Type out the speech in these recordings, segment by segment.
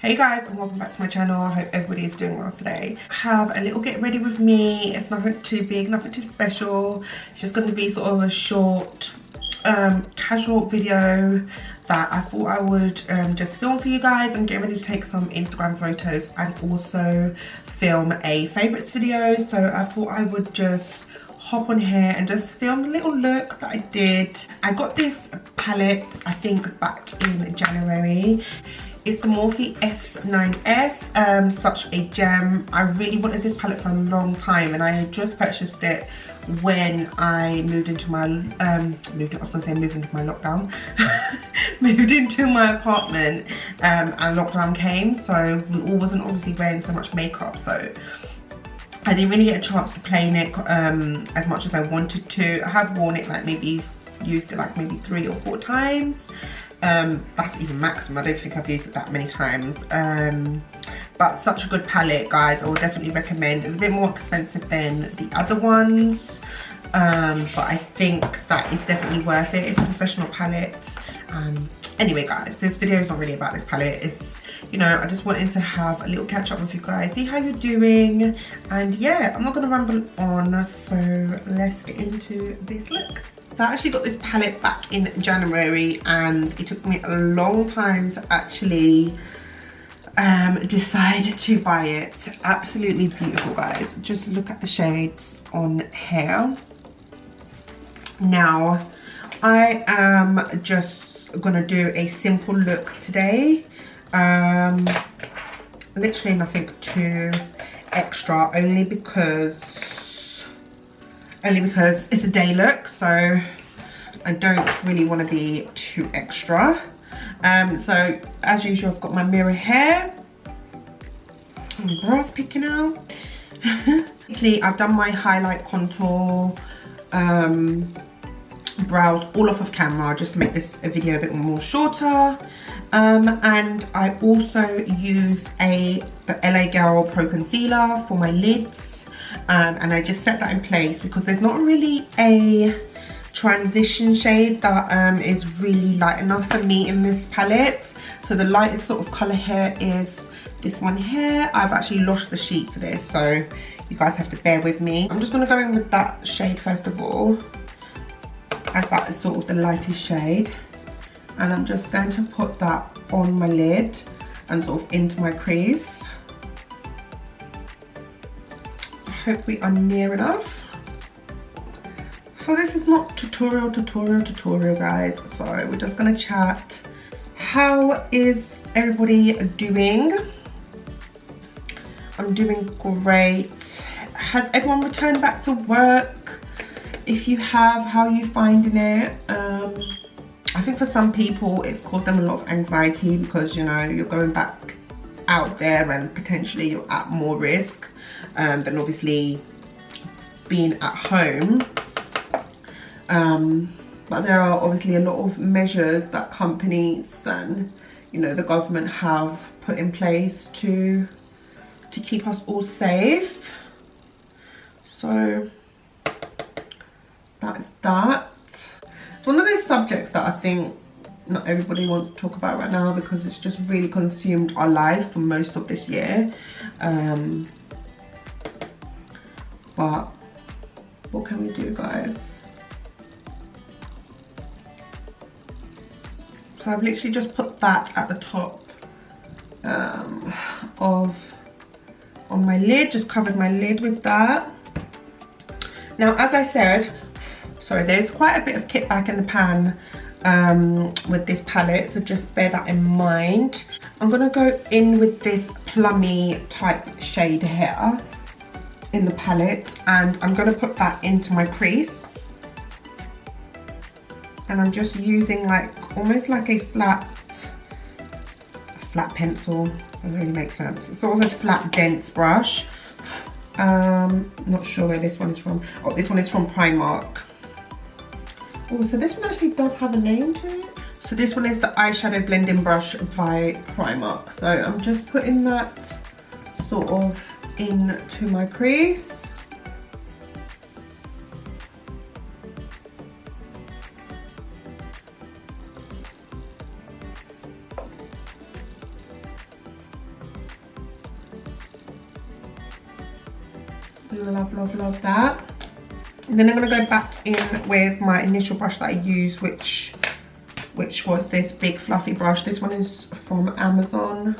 Hey guys, and welcome back to my channel. I hope everybody is doing well today. I have a little get ready with me. It's nothing too big, nothing too special. It's just going to be sort of a short casual video that I thought I would just film for you guys and get ready to take some Instagram photos and also film a favorites video. So I thought I would just hop on here and just film a little look that I did. I got this palette I think back in January. It's the Morphe S9S, such a gem. I really wanted this palette for a long time and I just purchased it when I moved into my, moved into my apartment and lockdown came, so we all wasn't obviously wearing so much makeup, so I didn't really get a chance to play in it as much as I wanted to. I have worn it like used it like maybe 3 or 4 times. That's even maximum. I don't think I've used it that many times. But such a good palette, guys. I would definitely recommend. It's a bit more expensive than the other ones, but I think that is definitely worth it. It's a professional palette. Anyway, guys, this video is not really about this palette. It's, you know, I just wanted to have a little catch up with you guys, see how you're doing, and yeah, I'm not gonna ramble on, so let's get into this look. So I actually got this palette back in January and it took me a long time to actually decide to buy it. Absolutely beautiful, guys. Just look at the shades on here. Now, I am just gonna do a simple look today. Literally nothing too extra, only because it's a day look, so I don't really want to be too extra. So as usual, I've got my mirror here, my brows picking out. I've done my highlight, contour, brows all off of camera just to make this a video a bit more shorter. And I also used the LA Girl Pro Concealer for my lids. And I just set that in place because there's not really a transition shade that is really light enough for me in this palette. So the lightest sort of colour here is this one here. I've actually lost the sheet for this, so you guys have to bear with me. I'm just going to go in with that shade first of all, as that is sort of the lightest shade. And I'm just going to put that on my lid and sort of into my crease. Hope we are near enough. So this is not tutorial guys, so we're just gonna chat. How is everybody doing? I'm doing great. Has everyone returned back to work? If you have, how are you finding it? I think for some people it's caused them a lot of anxiety because, you know, you're going back out there and potentially you're at more risk than obviously being at home. But there are obviously a lot of measures that companies and, you know, the government have put in place to keep us all safe. So that's that. It's one of those subjects that I think not everybody wants to talk about right now because it's just really consumed our life for most of this year. But what can we do, guys? So I've literally just put that at the top on my lid, just covered my lid with that. Now, as I said, sorry, there's quite a bit of kickback in the pan with this palette, so just bear that in mind. I'm gonna go in with this plummy type shade here in the palette, and I'm going to put that into my crease, and I'm just using like almost like a flat pencil. Doesn't really make sense. It's sort of a flat dense brush. Not sure where this one is from. Oh, this one is from Primark. Oh, so this one actually does have a name to it. So this one is the eyeshadow blending brush by Primark. So I'm just putting that sort of into my crease. Love, love, love that. And then I'm going to go back in with my initial brush that I used, which was this big fluffy brush. This one is from Amazon.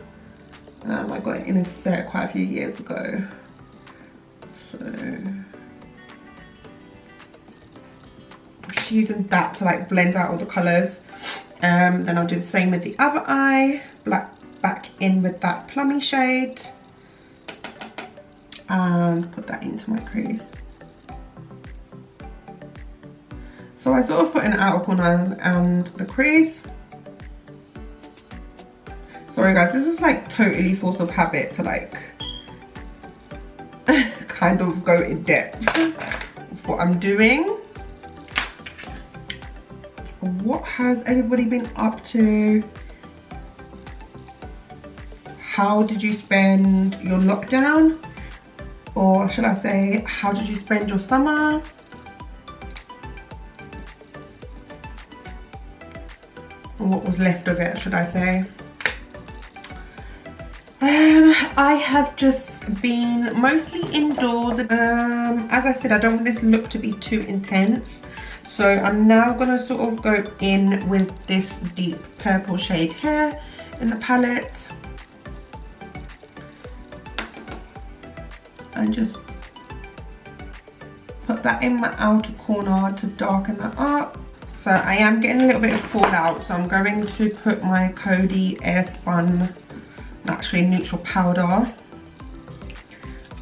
I got it in a set quite a few years ago. So just using that to like blend out all the colours. Then I'll do the same with the other eye. Back in with that plummy shade. And put that into my crease. So I sort of put in the outer corner and the crease. Sorry guys, this is like totally force of habit to like kind of go in depth with what I'm doing. What has everybody been up to? How did you spend your lockdown? Or should I say, how did you spend your summer? Or what was left of it, should I say? I have just been mostly indoors. As I said, I don't want this look to be too intense. So I'm now gonna sort of go in with this deep purple shade here in the palette. And just put that in my outer corner to darken that up. So I am getting a little bit of fallout, so I'm going to put my Coty Airspun Naturally Neutral Powder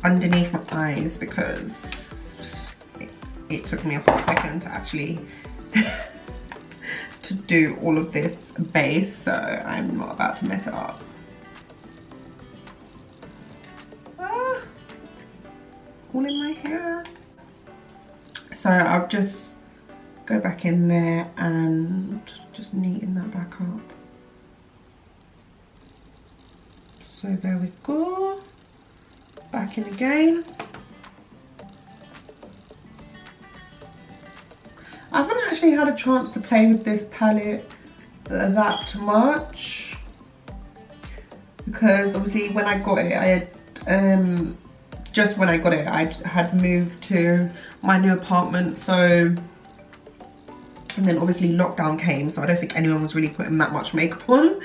underneath my eyes because it took me a hot second to actually to do all of this base, so I'm not about to mess it up. All in my hair. So I'll just go back in there and just neaten that back up. So there we go. Back in again. I haven't actually had a chance to play with this palette that much because obviously when I got it, I had just when I got it, I had moved to my new apartment, so, and then obviously lockdown came, so I don't think anyone was really putting that much makeup on.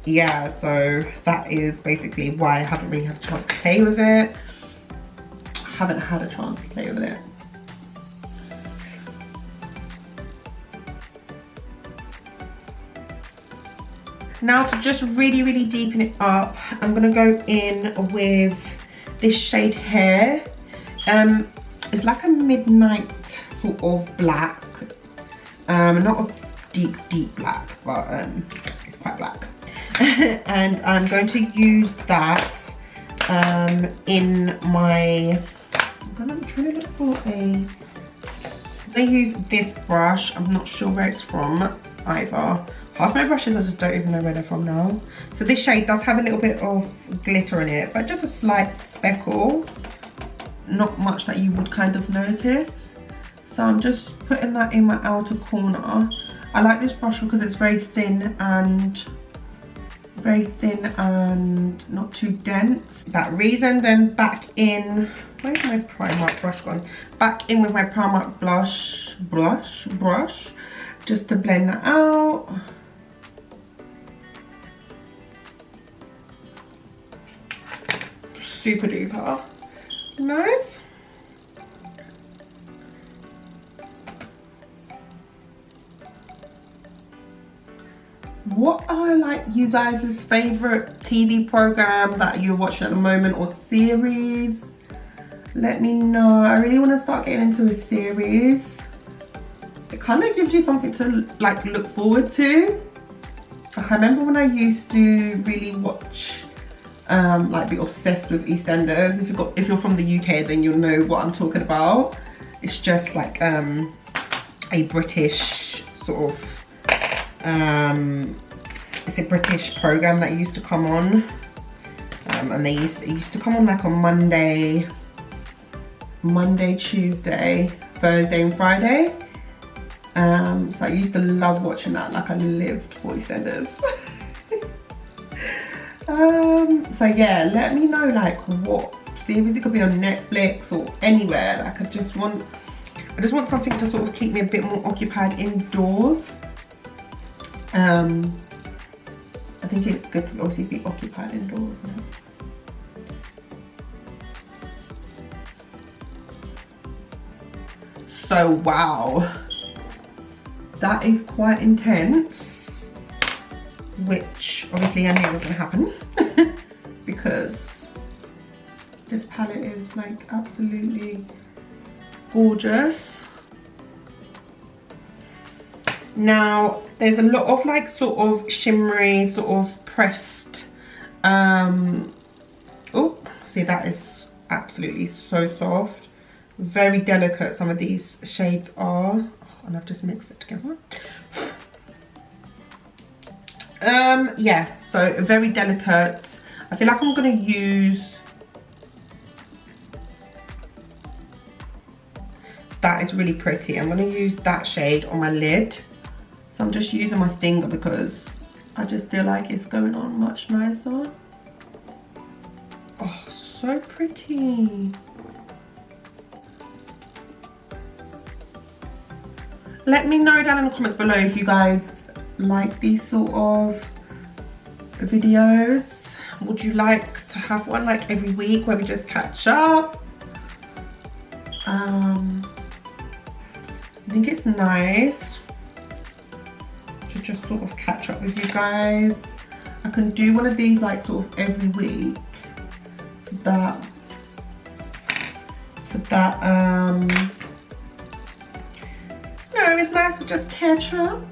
Yeah, so that is basically why I haven't really had a chance to play with it. I haven't had a chance to play with it. Now to just really, really deepen it up, I'm gonna go in with this shade here. It's like a midnight sort of black. Not a deep, deep black, but it's quite black. And I'm going to use that in my, I'm trying to look for I'm gonna use this brush. I'm not sure where it's from either. Half my brushes, I just don't even know where they're from now. So this shade does have a little bit of glitter in it, but just a slight speckle. Not much that you would kind of notice. So I'm just putting that in my outer corner. I like this brush because it's very thin and not too dense. That reason, then back in, where's my Primark brush gone? Back in with my Primark brush, just to blend that out. Super duper nice. What are like you guys' favorite TV program that you're watching at the moment, or series? Let me know. I really want to start getting into a series. It kind of gives you something to like look forward to. Like, I remember when I used to really watch like be obsessed with EastEnders. If you're from the UK, then you'll know what I'm talking about. It's just like a British sort of it's a British program that used to come on, and it used to come on like on Monday, Tuesday, Thursday and Friday. So I used to love watching that. Like, I lived for EastEnders. So yeah, let me know like what series. It could be on Netflix or anywhere. Like I just want something to sort of keep me a bit more occupied indoors. I think it's good to obviously be occupied indoors now. So wow, that is quite intense, which obviously I knew was going to happen because this palette is like absolutely gorgeous. Now there's a lot of like sort of shimmery, sort of pressed, oh, see, that is absolutely so soft. Very delicate some of these shades are. Oh, and I've just mixed it together. Yeah, so very delicate. I feel like I'm gonna use, that is really pretty. I'm gonna use that shade on my lid. So I'm just using my finger because I just feel like it's going on much nicer. Oh, so pretty. Let me know down in the comments below if you guys like these sort of videos. Would you like to have one like every week where we just catch up? I think it's nice to just sort of catch up with you guys. I can do one of these like sort of every week so that no, it's nice to just catch up.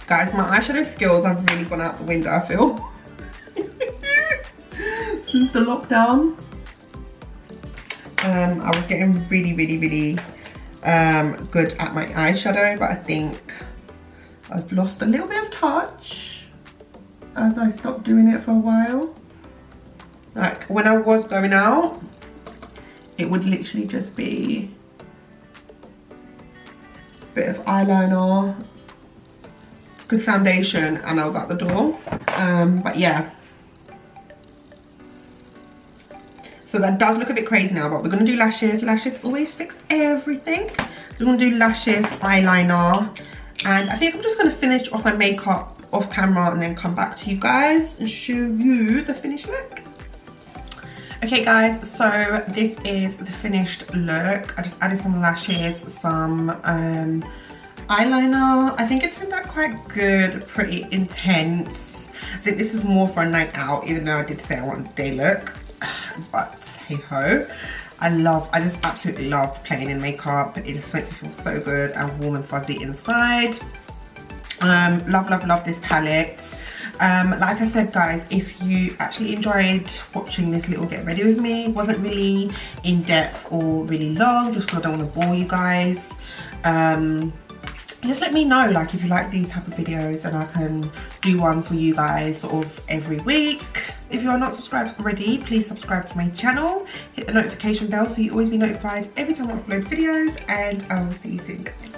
Guys, my eyeshadow skills have really gone out the window, I feel. Since the lockdown. I was getting really good at my eyeshadow, but I think I've lost a little bit of touch as I stopped doing it for a while. Like when I was going out, it would literally just be a bit of eyeliner, good foundation, and I was out the door. But yeah, so that does look a bit crazy now, but we're gonna do lashes. Lashes always fix everything. So we're gonna do lashes, eyeliner, and I think I'm just gonna finish off my makeup off camera and then come back to you guys and show you the finished look. Okay guys, so this is the finished look. I just added some lashes, some eyeliner. I think it turned out quite good, pretty intense. I think this is more for a night out, even though I did say I wanted a day look. But hey ho, I just absolutely love playing in makeup. It just makes me feel so good and warm and fuzzy inside. Love this palette. Like I said guys, if you actually enjoyed watching this little get ready with me, it wasn't really in depth or really long, just because I don't want to bore you guys. Just let me know like if you like these type of videos, and I can do one for you guys sort of every week. If you are not subscribed already, please subscribe to my channel, hit the notification bell so you always be notified every time I upload videos, and I will see you soon guys.